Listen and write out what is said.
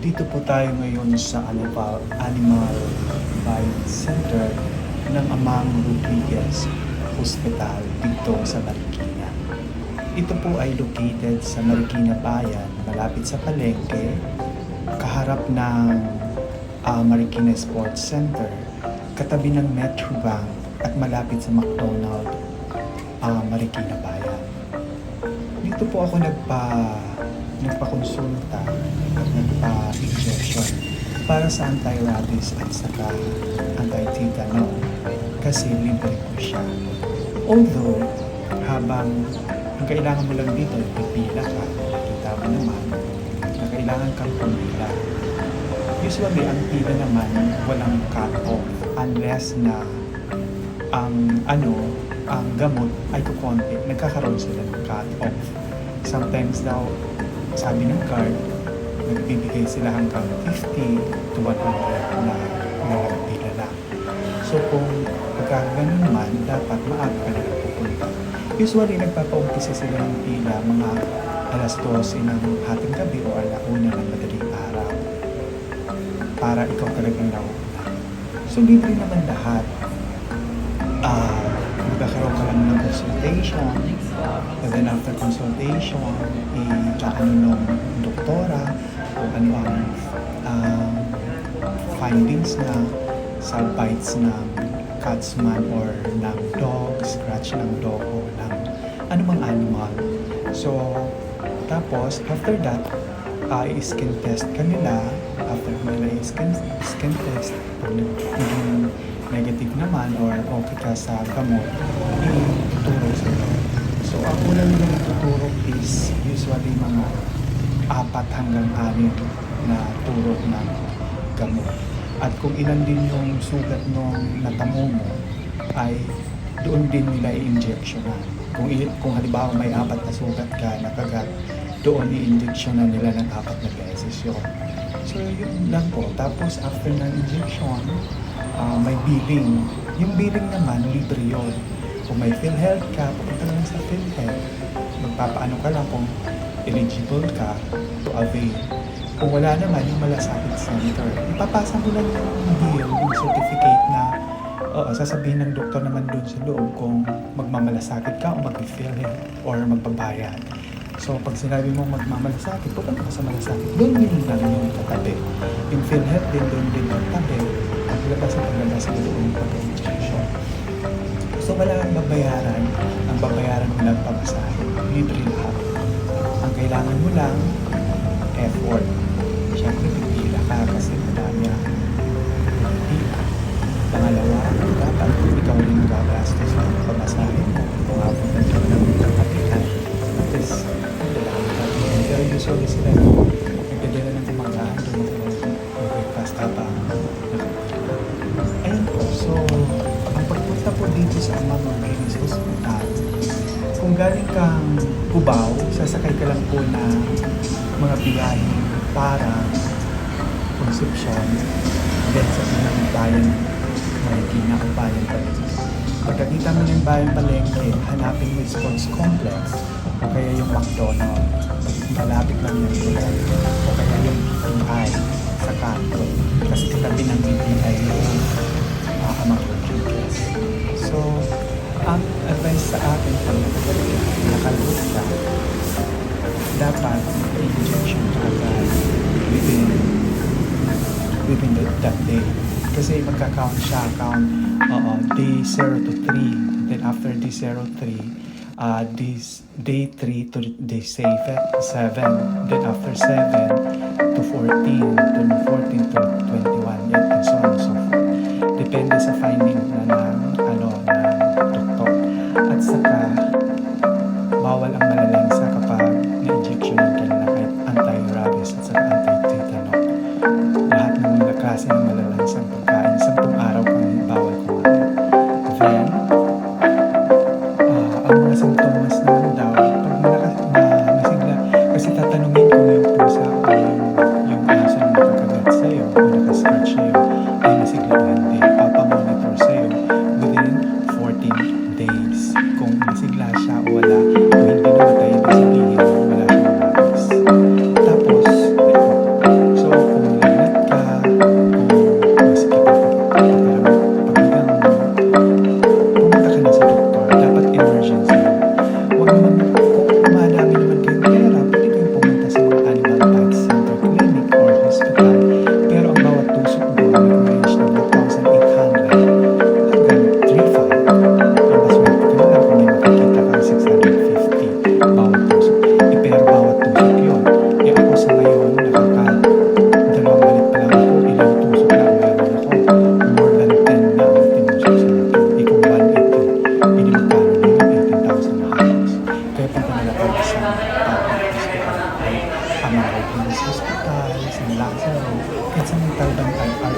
Dito po tayo ngayon sa Animal Bite Center ng Amang Rodriguez Hospital dito sa Marikina. Ito po ay located sa Marikina Bayan, malapit sa palengke, kaharap ng Marikina Sports Center, katabi ng Metrobank at malapit sa McDonald, Marikina Bayan. Dito po ako nagpa-konsulta at nagpa-injection para sa anti-rabies at saka anti-tetanus kasi libre po siya. Although, habang ang kailangan mo lang dito, pipila ka, nakita mo naman na kailangan kang pumila. Usually, ang pila naman walang cut-off unless na ang gamot ay kukonti, nagkakaroon sila ng cut-off. Sometimes daw, sabi ng card, nagbibigay sila hanggang 50 to 100 na pila lang. So kung pagkaganon man, dapat maaga ka na pupunta. Usually, nagpapaumpisa sila ng pila mga alas 12 ng hating gabi o alauna ng madaling araw para ikaw talagang nauna. So libre naman lahat. Magkakaroon ka lang ng consultation, and then after consultation, i-ano ng doktora kung ano ang findings na sa bites ng cats man or ng dog, scratch ng dog o ng anumang animal. So, tapos, after that, i-skin test kanila. After nila i-skin test, pag naging negative naman or okay ka sa gamot, ituturo sa iyo. So, ang una nila ituturo is usually mga 4 hanggang 6 na turok ng gamot. At kung ilan din yung sugat nung natamo mo, ay doon din nila i-injectionan. Kung halimbawa may 4 na sugat ka, nakagat, doon i-injectionan nila ng 4 na beses yun. So, yun lang po. Tapos, after ng injection, may billing. Yung billing naman, libre yun. Kung may PhilHealth ka, pupunta lang sa PhilHealth. Magpapaano ka lang kung eligible ka to avail. Kung wala naman, yung malasakit center, ipapasa mo lang yung bill, yung certificate na sasabihin ng doktor naman dun sa loob kung magmamalasakit ka o mag-PhilHealth or magbabayad. So, pag sinabi mong magmamalasakit, pupunta ka sa malasakit, doon din lang yung katabi. Yung PhilHealth din, doon din yung katabi. Paglabas mo doon pag-injection. So, wala kang babayaran. Ang babayaran mo lang pamasahe. Libre lahat. Ang kailangan mo lang, effort. Siyempre, pipila ka kasi madami ang pipila. Pangalawa, dapat ikaw rin magagastos sa pamasahe mo. Kung hapunta ka ng kapitan. At least, pero usually sila nagdadala ng kumagaan doon ng breakfast habang nakapila. Ayun po, so ang pagpunta po dito sa Amang Rodriguez Hospital, kung galing kang Cubao, sasakay ka lang po na mga biyahe para Concepcion, then sa pinang bayan Marikina o bayan Palengke. Pagkakita mo ng bayan Palengke, hanapin mo yung sports complex o kaya yung McDonald. Malapit lang yung doon. O kaya yung BPI sa kanto. Kasi katabi ng BPI yung Amang Rodriguez. So, ang advice sa akin pag nakalabot ka, dapat i-injection ka agad within that day. Kasi magka-count siya, day 0 to 3. Then after day 0 to 3, day 3 to day 7, then after 7 to 14, then 14 to 21, and so on and so forth. Depende sa finding ng doktor. At saka, bawal ang malalansa kapag na-injectionan ka na kahit anti-rabies at saka anti-tetanus. Lahat ng mga klase ng malalansang pagkain, 10 araw kang bawal kumain. Then, ang mga simptomas naman daw, pag masigla, kasi tatanungin kung yung pusa o yung aso na nakakagat sa'yo o nakascratch sa'yo, Lazaro, it's a mental ban